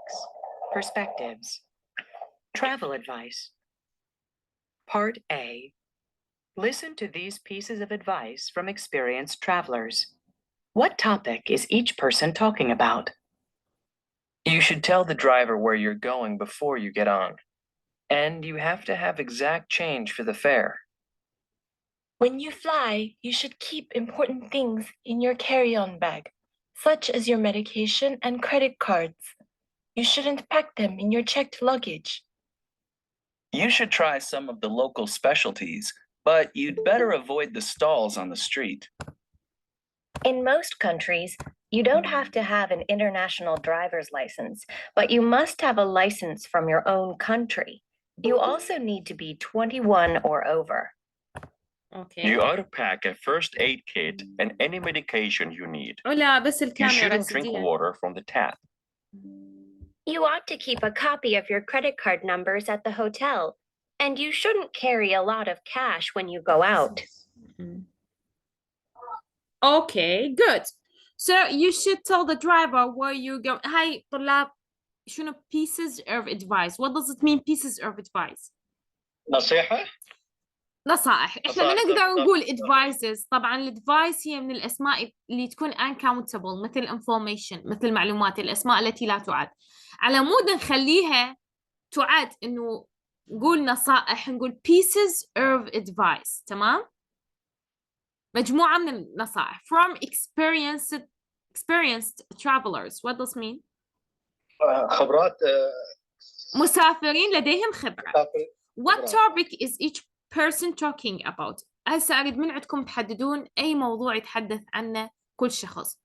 Speaker 5: perspectives. Travel advice. Part A. Listen to these pieces of advice from experienced travelers. What topic is each person talking about?
Speaker 9: You should tell the driver where you're going before you get on. And you have to have exact change for the fare.
Speaker 10: When you fly, you should keep important things in your carry-on bag, such as your medication and credit cards. You shouldn't pack them in your checked luggage.
Speaker 9: You should try some of the local specialties, but you'd better avoid the stalls on the street.
Speaker 7: In most countries, you don't have to have an international driver's license, but you must have a license from your own country. You also need to be 21 or over.
Speaker 1: Okay.
Speaker 11: You ought to pack a first aid kit and any medication you need.
Speaker 1: علا بس
Speaker 11: You
Speaker 1: الكاميرا
Speaker 11: shouldn't drink
Speaker 1: سديها.
Speaker 11: water from the tap.
Speaker 7: You ought to keep a copy of your credit card numbers at the hotel, and you shouldn't carry a lot of cash when you go out.
Speaker 1: Okay, good. So you should tell the driver where you go. هاي طلاب شنو pieces of advice. What does it mean pieces of advice?
Speaker 2: نصيحة؟
Speaker 1: نصائح. احنا ما
Speaker 3: نصائح،
Speaker 1: نقدر
Speaker 3: بالضبط.
Speaker 1: نقول advices. طبعا الادفايس هي من الاسماء اللي تكون uncountable مثل information مثل معلومات الاسماء التي لا تعد. على مود نخليها تعد انه نقول نصائح نقول pieces of advice. تمام؟ مجموعة من النصائح from experienced travelers. What does it mean?
Speaker 2: خبرات
Speaker 1: مسافرين لديهم خبرة. What
Speaker 2: خبرات.
Speaker 1: topic is each person talking about? هسه أريد من عندكم تحددون أي موضوع يتحدث عنه كل شخص.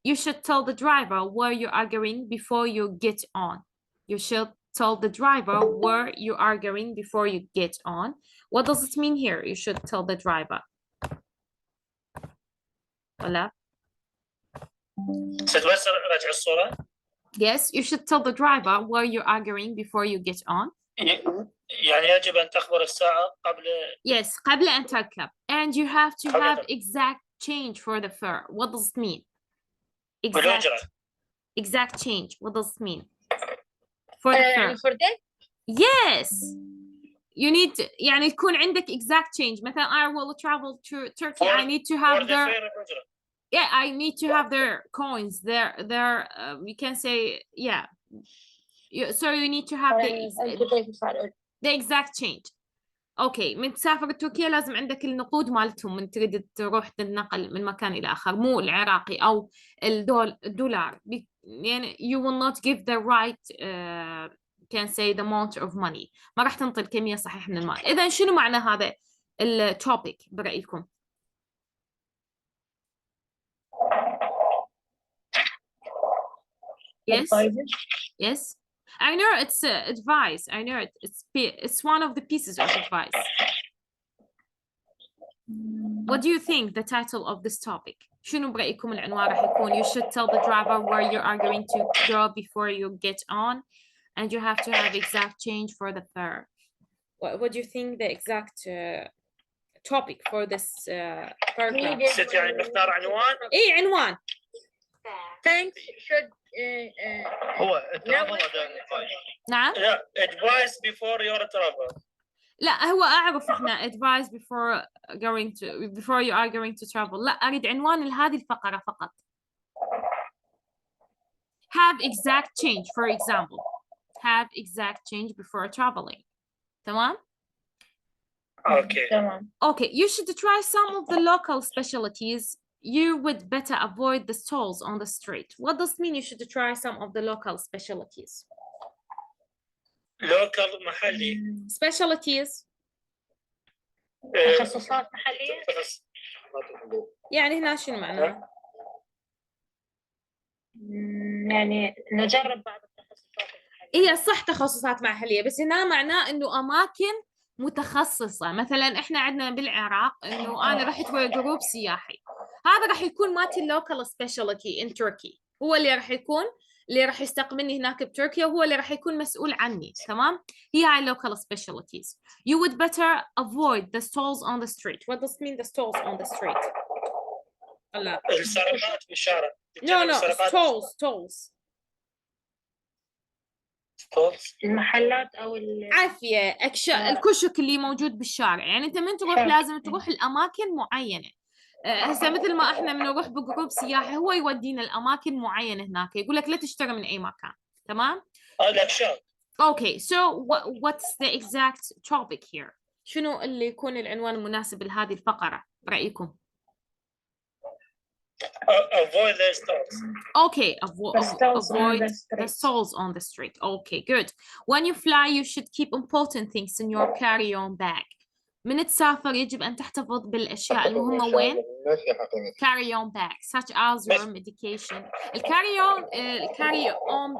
Speaker 1: You should tell the driver where you are going before you get on. You should tell the driver where you are going before you get on. What does it mean here? You should tell the driver. ولا؟
Speaker 8: ست بس راجع الصورة.
Speaker 1: Yes, you should tell the driver where you are going before you get on.
Speaker 8: يعني يجب أن تخبر الساعة قبل.
Speaker 1: Yes, قبل أن تركب. And you have to
Speaker 8: قبل
Speaker 1: have
Speaker 8: تركب.
Speaker 1: exact change for the fare. What does it mean?
Speaker 8: بالأجرة.
Speaker 1: Exact change. What does it mean? For the
Speaker 4: يعني
Speaker 1: fare.
Speaker 4: for that
Speaker 1: Yes. You need to, يعني يكون عندك exact change. مثلا I will travel to Turkey. I need to have their
Speaker 8: الأجرة.
Speaker 1: yeah. I need to have their coins. Their you can say yeah. So you need to have the exact change. اوكي من تسافر تركيا لازم عندك النقود مالتهم من تريد تروح تنقل من مكان الى اخر مو العراقي او الدولار يعني you will not give the right can say the amount of money ما راح تنطي الكمية صحيحة من المال. اذا شنو معنى هذا التوبيك برأيكم؟ Yes. Yes. I know it's advice. I know it's one of the pieces of advice. What do you think the title of this topic? شنو برأيكم العنوان راح يكون You should tell the driver where you are going to go before you get on and you have to have exact change for the fare. What do you think the exact topic for this paragraph?
Speaker 8: ست يعني نختار عنوان.
Speaker 1: ايه عنوان.
Speaker 4: thanks should
Speaker 3: هو
Speaker 1: نعم.
Speaker 8: لا advice before your travel.
Speaker 1: لا هو أعرف إحنا advice before you are going to travel. لا أريد عنوان لهذه الفقرة فقط. Have exact change for example. Have exact change before traveling. تمام؟
Speaker 8: Okay.
Speaker 1: Okay, you should try some of the local specialties. You would better avoid the stalls on the street. What does it mean you should try some of the local specialties?
Speaker 8: Local محلي.
Speaker 1: Specialties.
Speaker 4: تخصصات محلية.
Speaker 1: يعني هنا شنو معناه؟
Speaker 4: يعني نجرب بعض التخصصات المحلية.
Speaker 1: هي صح تخصصات محلية، بس هنا معناه إنه أماكن متخصصة. مثلا إحنا عندنا بالعراق إنه أنا رحت ويا جروب سياحي، هذا راح يكون مالتي local specialty in Turkey، هو اللي راح يكون اللي راح يستقبلني هناك بتركيا، وهو اللي راح يكون مسؤول عني. تمام؟ هي هاي local specialties. You would better avoid the stalls on the street. What does it mean the stalls on the street؟ لا.
Speaker 8: السرقات في الشارع.
Speaker 1: No, stalls.
Speaker 4: المحلات أو
Speaker 1: عافية الكشك اللي موجود بالشارع. يعني أنت من تروح لازم تروح الأماكن معينة. هسه مثل ما احنا بنروح بجروب سياحي، هو يودينا الأماكن معينة هناك، يقول لك لا تشتري من أي مكان. تمام؟
Speaker 8: الأكشاك.
Speaker 1: Okay, so what's the exact topic here؟ شنو اللي يكون العنوان المناسب لهذه الفقرة برأيكم؟
Speaker 8: Avoid the stalls.
Speaker 1: Okay, avoid the stalls on the street. Okay, good. When you fly, you should keep important things in your carry-on bag. من تسافر يجب أن تحتفظ بالأشياء المهمة وين؟ carry-on bag, such as your medication. الكاري-on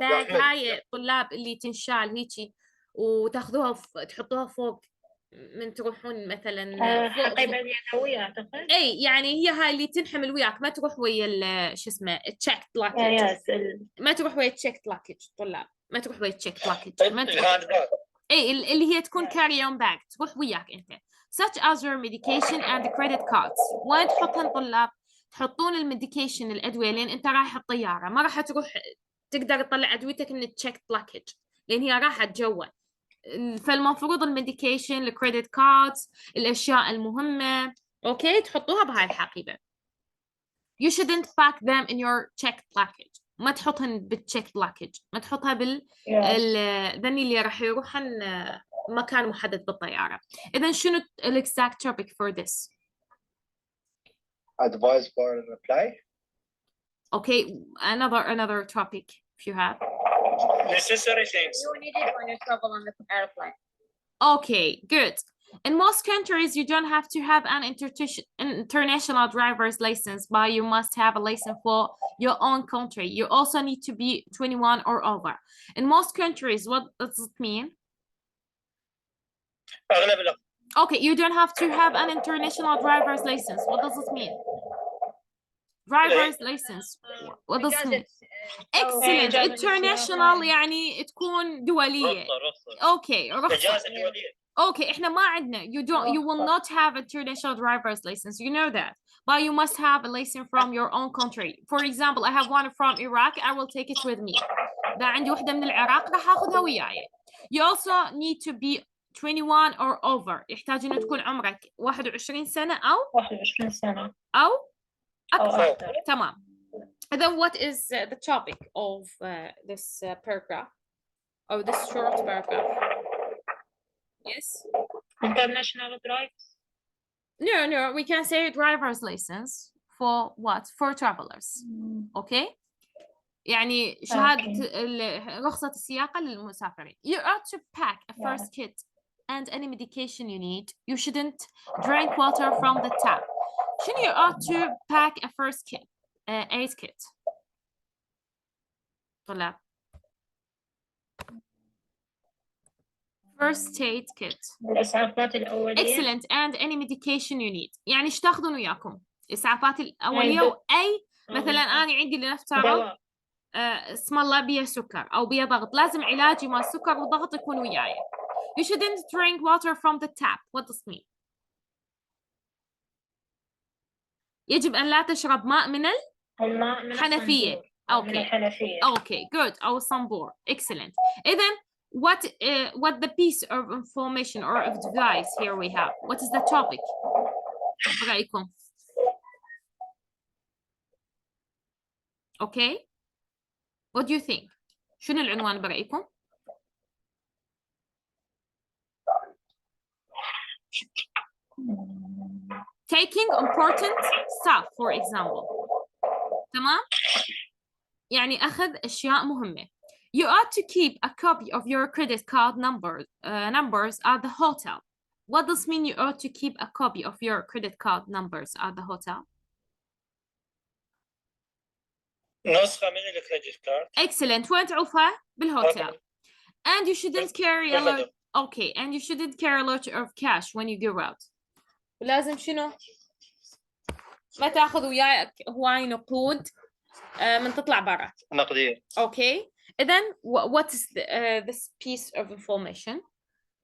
Speaker 1: bag هاي الطلاب اللي تنشال هيجي وتاخذوها تحطوها فوق من تروحون مثلا
Speaker 4: حقيبة اليدوية أعتقد.
Speaker 1: اي يعني هي هاي اللي تنحمل وياك، ما تروح ويا شو اسمه تشيك لاكج. ما تروح ويا تشيك لاكج طلاب، ما تروح ويا تشيك لاكج. اي اللي هي تكون كاري اون باج تروح وياك انت. such as your medication and credit cards. وين تحطهم طلاب؟ تحطون الميديكيشن الادويه لين انت رايح الطياره، ما راح تروح تقدر تطلع ادويتك من التشيك لاكج لان هي راحت جوا. فالمفروض الميديكيشن، الكريدت كاردز، الاشياء المهمه اوكي تحطوها بهاي الحقيبه. You shouldn't pack them in your checked luggage. ما تحطهن بالchecked luggage، ما تحطها ذني اللي راح يروحن مكان محدد بالطياره. اذا شنو exact topic for this؟
Speaker 2: Advice for reply.
Speaker 1: Okay, another topic if you have.
Speaker 8: Necessary things.
Speaker 4: You need it when you travel on the airplane.
Speaker 1: Okay, good. In most countries, you don't have to have an international driver's license, but you must have a license for your own country. You also need to be 21 or over. In most countries, what does it mean? Okay, you don't have to have an international driver's license. What does it mean? Driver's license. What does it mean? Excellent. International يعني تكون دولية. Okay.
Speaker 8: إجازة دولية.
Speaker 1: Okay, إحنا ما عندنا. You will not have international driver's license. You know that. But you must have a license from your own country. For example, I have one from Iraq. I will take it with me. إذا عندي وحدة من العراق راح أخذها وياي. You also need to be 21 or over. يحتاج إنه تكون عمرك 21 سنة أو
Speaker 4: 21 سنة
Speaker 1: أو أكثر. تمام. Then what is the topic of this paragraph or this short paragraph? Yes.
Speaker 4: International drive.
Speaker 1: No, we can say driver's license for what? For travelers. Okay. يعني شهادة رخصة السياقة للمسافرين. You ought to pack a first kit and any medication you need. You shouldn't drink water from the tap. شنو you ought to pack a first kit, aid kit. طلاب. First aid kit.
Speaker 4: الإسعافات الأولية.
Speaker 1: Excellent and any medication you need. يعني ايش تاخذون وياكم؟ الإسعافات الأولية وأي مثلا أنا عندي لنفترض اسم الله بيه سكر أو بيه ضغط، لازم علاجي مال سكر وضغط يكون وياي. You shouldn't drink water from the tap. What does it mean? يجب أن لا تشرب ماء من الحنفية.
Speaker 4: من الحنفية.
Speaker 1: Okay, good. أو الصنبور. Excellent. إذن what the piece of information or of device here we have? What is the topic? برأيكم. Okay. What do you think? شنو العنوان برأيكم؟ Taking important stuff, for example. تمام؟ يعني أخذ أشياء مهمة. You ought to keep a copy of your credit card numbers at the hotel. What does mean you ought to keep a copy of your credit card numbers at the hotel?
Speaker 8: نسخة من الكريدت كارد.
Speaker 1: Excellent. وين تعوفها؟ بالهوتيل. And you shouldn't carry a lot. Okay. And you shouldn't carry a lot of cash when you go out. ولازم شنو؟ ما تاخذ وياك هواي نقود من تطلع برا.
Speaker 2: نقدية.
Speaker 1: Okay. Then what is this piece of information?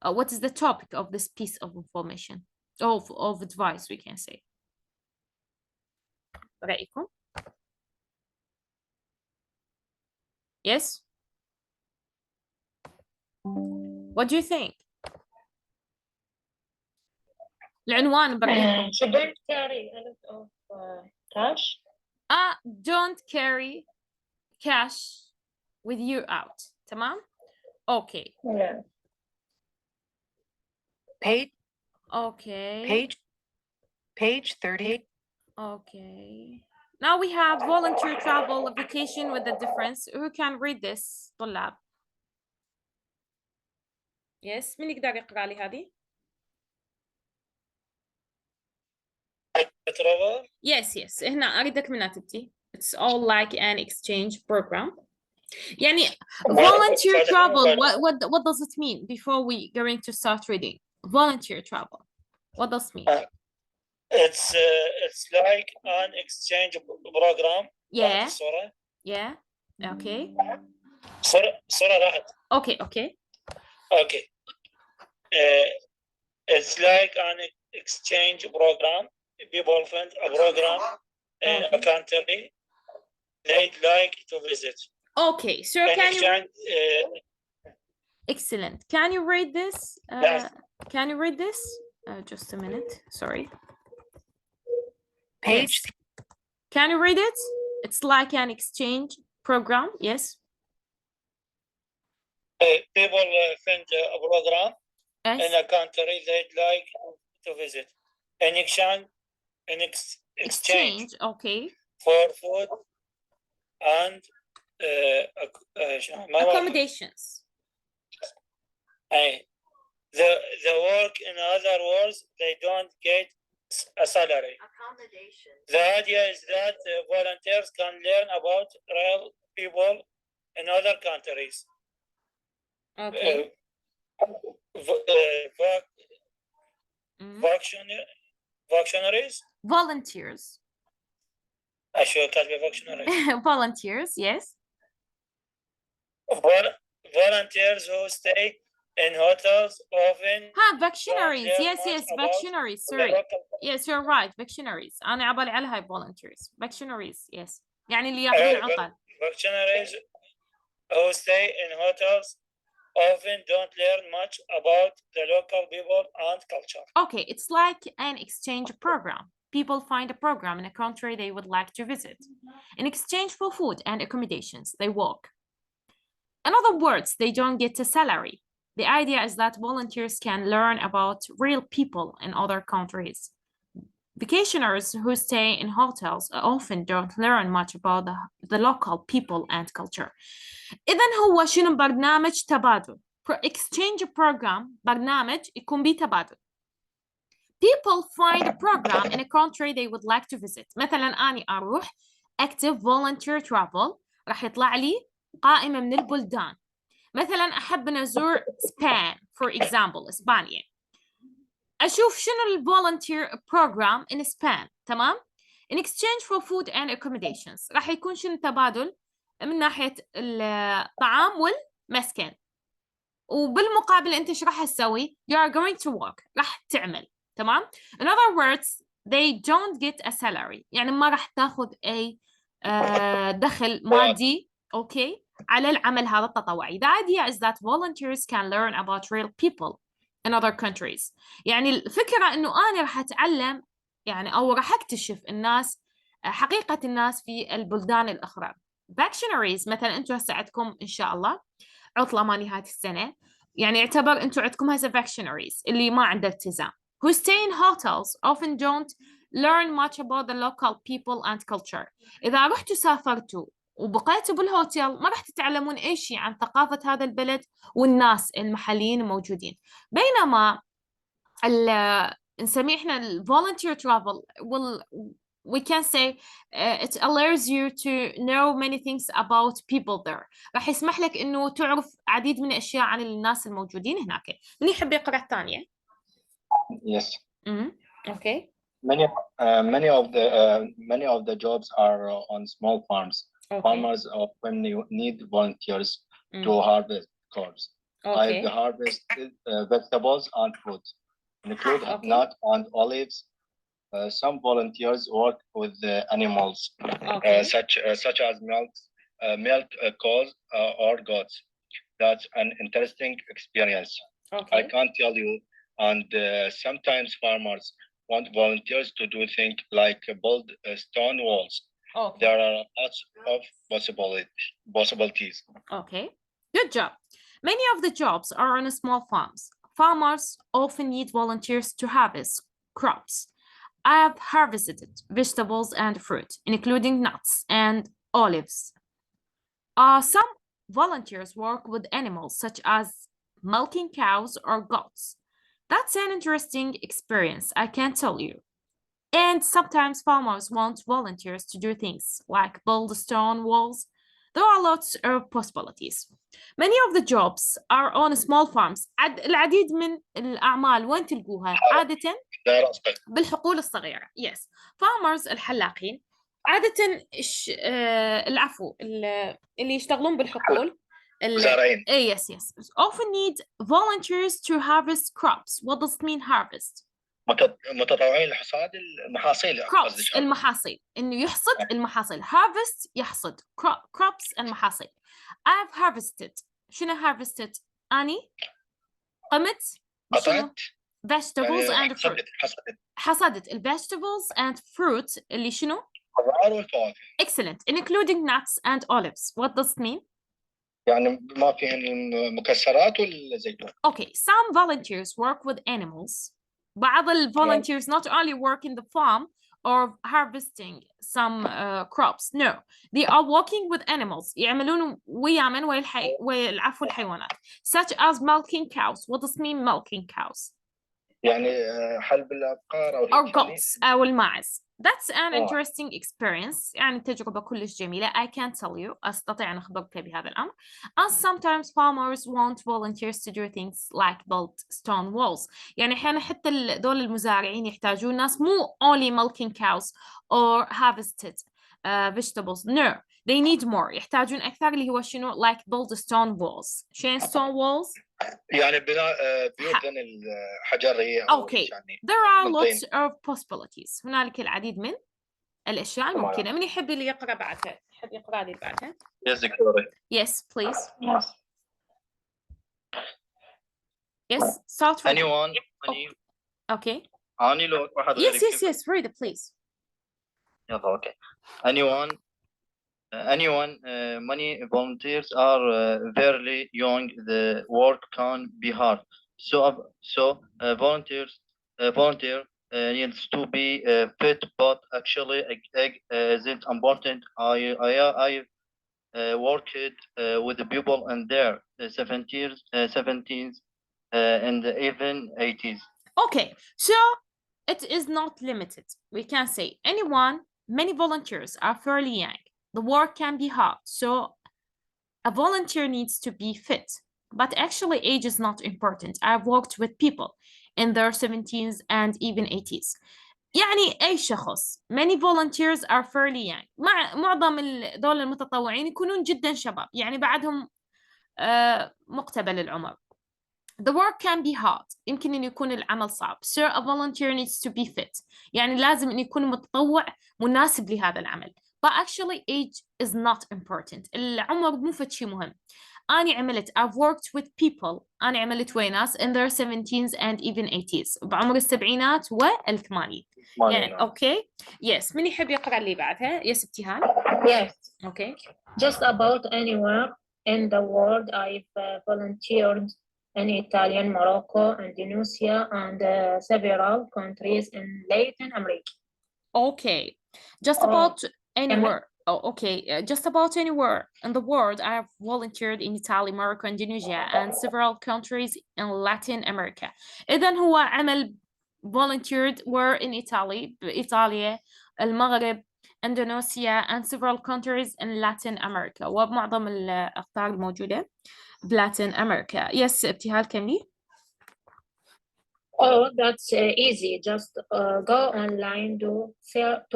Speaker 1: What is the topic of this piece of information? Of advice, we can say. رأيكم? Yes? What do you think? العنوان برأيكم.
Speaker 10: Shouldn't carry a lot of cash.
Speaker 1: Don't carry cash with you out. تمام? Okay.
Speaker 10: Yeah.
Speaker 5: Page 30.
Speaker 1: Okay. Now we have volunteer travel vacation with the difference. Who can read this? طلاب. Yes. مين يقدر يقرأ لي هذه؟
Speaker 8: travel.
Speaker 1: Yes. هنا أريدك منها تبتي. It's all like an exchange program. يعني volunteer travel. What does it mean? Before we going to start reading, volunteer travel. What does it mean?
Speaker 8: It's like an exchange program.
Speaker 1: Yeah.
Speaker 8: صورة.
Speaker 1: Yeah. Okay.
Speaker 8: صورة راحت.
Speaker 1: Okay.
Speaker 8: It's like an exchange program. People find a program in a country they'd like to visit.
Speaker 1: Okay, so can you? Excellent. Can you read this?
Speaker 8: Yes.
Speaker 1: Can you read this? Just a minute. Sorry.
Speaker 5: Page.
Speaker 1: Yes. Can you read it? It's like an exchange program. Yes.
Speaker 8: People find a program
Speaker 1: Yes.
Speaker 8: in a country they'd like to visit. Exchange.
Speaker 1: Okay.
Speaker 8: For food and
Speaker 1: accommodations.
Speaker 8: The work, in other words, they don't get a salary.
Speaker 7: Accommodation.
Speaker 8: The idea is that volunteers can learn about real people in other countries.
Speaker 1: Okay.
Speaker 8: Vacationaries.
Speaker 1: Volunteers.
Speaker 8: Actually, can be vacationaries.
Speaker 1: Volunteers. Yes.
Speaker 8: Volunteers who stay in hotels often.
Speaker 1: Vacationaries. Yes. Vacationaries. Sorry. Yes, you're right. Vacationaries. أنا عبالي على هاي volunteers. Vacationaries. Yes. يعني اللي ياخذون عطل.
Speaker 8: Vacationaries who stay in hotels often don't learn much about the local people and culture.
Speaker 1: Okay, it's like an exchange program. People find a program in a country they would like to visit. In exchange for food and accommodations, they work. In other words, they don't get a salary. The idea is that volunteers can learn about real people in other countries. Vacationers who stay in hotels often don't learn much about the local people and culture. إذن هو شنو برنامج تبادل. Exchange program برنامج يكون بيه تبادل. People find a program in a country they would like to visit. مثلا أنا أروح أكتب volunteer travel راح يطلع لي قائمة من البلدان. مثلا أحب أن أزور Spain for example إسبانيا. أشوف شنو volunteer program in Spain. تمام؟ In exchange for food and accommodations راح يكون شنو تبادل من ناحية الطعام والمسكن. وبالمقابل أنت إيش راح تسوي؟ You are going to work. راح تعمل. تمام؟ In other words, they don't get a salary. يعني ما راح تاخذ أي دخل مادي. Okay? على العمل هذا التطوعي. The idea is that volunteers can learn about real people in other countries. يعني الفكرة إنه أنا راح أتعلم يعني أو راح أكتشف الناس حقيقة الناس في البلدان الأخرى. Vacationaries مثلا أنتم هسه عندكم إن شاء الله عطلة ما نهاية السنة. يعني اعتبر أنتم عندكم هسه vacationaries اللي ما عنده التزام. Who stay in hotels often don't learn much about the local people and culture. إذا رحتوا سافرتوا وبقيتوا بالهوتيل ما راح تتعلمون أي شيء عن ثقافة هذا البلد والناس المحليين الموجودين. بينما نسميه احنا ال volunteer travel we can say it allows you to know many things about people there. راح يسمح لك انه تعرف عديد من الاشياء عن الناس الموجودين هناك. من يحب يقرأ الثانية؟
Speaker 2: Yes.
Speaker 1: Okay.
Speaker 2: Many of the jobs are on small farms.
Speaker 1: Okay.
Speaker 2: Farmers often need volunteers to harvest crops.
Speaker 1: Okay.
Speaker 2: The harvested vegetables and fruits include
Speaker 1: Okay.
Speaker 2: nuts and olives. Some volunteers work with the animals,
Speaker 1: Okay.
Speaker 2: such as milk cows or goats. That's an interesting experience.
Speaker 1: Okay.
Speaker 2: I can't tell you. And sometimes farmers want volunteers to do things like build stone walls.
Speaker 1: Okay.
Speaker 2: There are lots of possibilities.
Speaker 1: Okay. Good job. Many of the jobs are on small farms. Farmers often need volunteers to harvest crops. I have harvested vegetables and fruit, including nuts and olives. Some volunteers work with animals, such as milking cows or goats. That's an interesting experience, I can tell you. And sometimes farmers want volunteers to do things like build stone walls. There are lots of possibilities. Many of the jobs are on small farms. العديد من الأعمال وين تلقوها؟ عادة بالحقول الصغيرة. Yes. Farmers الحلاقين عادة العفو اللي يشتغلون بالحقول
Speaker 2: زارعين.
Speaker 1: Yes, yes. Often need volunteers to harvest crops. What does it mean harvest?
Speaker 2: متطوعين لحصاد المحاصيل.
Speaker 1: crops المحاصيل إنه يحصد المحاصيل. harvest يحصد. crops المحاصيل. I've harvested. شنو harvested؟ أني قمت
Speaker 2: قطعت
Speaker 1: vegetables and fruit. حصدت ال vegetables and fruit اللي شنو؟
Speaker 2: الخضار والفواكه.
Speaker 1: Excellent. Including nuts and olives. What does it mean?
Speaker 2: يعني ما فيهن المكسرات والزيتون.
Speaker 1: Okay. Some volunteers work with animals. بعض ال volunteers not only work in the farm or harvesting some crops. No, they are working with animals. يعملون ويا والعفو الحيوانات. Such as milking cows. What does it mean milking cows?
Speaker 2: يعني حلب الأبقار
Speaker 1: or goats أو الماعز. That's an interesting experience. يعني تجربة كلش جميلة. I can tell you. أستطيع أن أخبرك بهذا الأمر. And sometimes farmers want volunteers to do things like build stone walls. يعني أحيانا حتى دول المزارعين يحتاجون ناس مو only milking cows or harvested vegetables. No, they need more. يحتاجون أكثر اللي هو شنو like build stone walls. شين stone walls؟
Speaker 2: يعني بناء بيوت الحجرية.
Speaker 1: Okay. There are lots of possibilities. هنالك العديد من الأشياء الممكنة. من يحب اللي يقرأ بعدها؟ يحب يقرأ لي بعدها؟
Speaker 2: Yes, دكتورة.
Speaker 1: Yes, please.
Speaker 2: Yes.
Speaker 1: Yes, start with
Speaker 11: Anyone?
Speaker 1: Okay.
Speaker 11: أني لو واحد.
Speaker 1: Yes, read it, please.
Speaker 11: يلا okay. Anyone, many volunteers are very young. The work can be hard. So a volunteer needs to be fit, but actually isn't important. I worked with the people in their 70s, and even 80s.
Speaker 1: Okay, so it is not limited. We can say many volunteers are fairly young. The work can be hard, so a volunteer needs to be fit. But actually, age is not important. I've worked with people in their 70s and even 80s. يعني أي شخص. Many volunteers are fairly young. معظم دول المتطوعين يكونون جدا شباب. يعني بعدهم مقتبل العمر. The work can be hard. يمكن أن يكون العمل صعب. So a volunteer needs to be fit. يعني لازم أن يكون متطوع مناسب لهذا العمل. But actually age is not important. العمر مو فد شيء مهم. أنا عملت I've worked with people. أنا عملت ويا ناس in their 70s and even 80s. بعمر السبعينات والثمانين. يعني okay. Yes. من يحب يقرأ اللي بعدها؟ يس ابتهال.
Speaker 4: Yes.
Speaker 1: Okay.
Speaker 4: Just about anywhere in the world I've volunteered in Italy, Morocco, Indonesia, and several countries in Latin America.
Speaker 1: Okay. Just about anywhere. Oh, okay. Just about anywhere in the world. I have volunteered in Italy, Morocco, Indonesia, and several countries in Latin America. إذن هو عمل volunteered were in Italy, إيطاليا، المغرب، إندونيسيا, and several countries in Latin America. وبمعظم الأقطار الموجودة بلاتين أمريكا. Yes, ابتهال كملي.
Speaker 4: Oh, that's easy. Just go online, do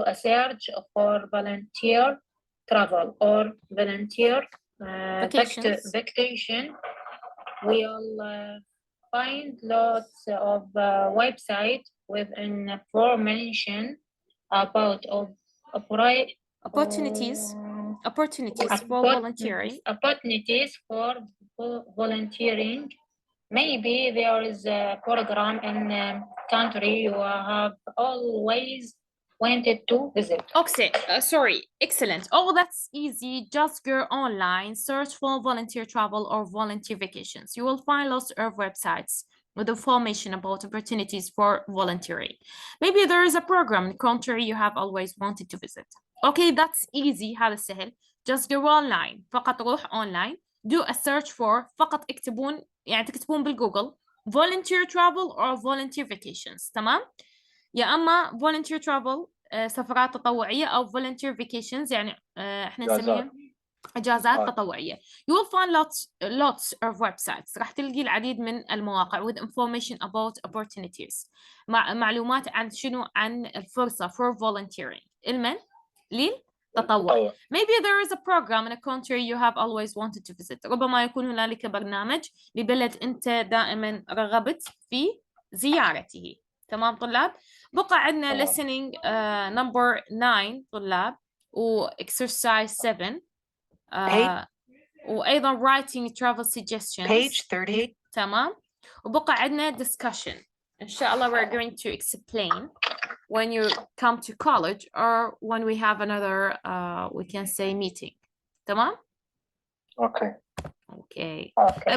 Speaker 4: a search for volunteer travel or volunteer
Speaker 1: Vacations.
Speaker 4: vacation. We'll find lots of websites with information about
Speaker 1: Opportunities for volunteering.
Speaker 4: Opportunities for volunteering. Maybe there is a program in a country you have always wanted to visit.
Speaker 1: Okay, sorry, excellent. Oh, that's easy. Just go online, search for volunteer travel or volunteer vacations. You will find lots of websites with information about opportunities for volunteering. Maybe there is a program in the country you have always wanted to visit. Okay, that's easy. هذا سهل. Just go online. فقط روح online. Do a search for. فقط اكتبون يعني تكتبون بالجوجل volunteer travel or volunteer vacations. تمام؟ يا أما volunteer travel سفرات تطوعية أو volunteer vacations يعني احنا نسميها إجازات تطوعية. You will find lots of websites. راح تلقي العديد من المواقع with information about opportunities. معلومات عن شنو عن الفرصة for volunteering. المن للتطوع. Maybe there is a program in a country you have always wanted to visit. ربما يكون هنالك برنامج لبلد أنت دائما رغبت في زيارته. تمام طلاب؟ بقى عندنا listening number 9 طلاب و exercise 7 وأيضا writing travel suggestions
Speaker 5: Page 30.
Speaker 1: تمام. وبقى عندنا discussion. إن شاء الله we're going to explain when you come to college or when we have another we can say meeting. تمام.
Speaker 2: Okay.
Speaker 1: Okay.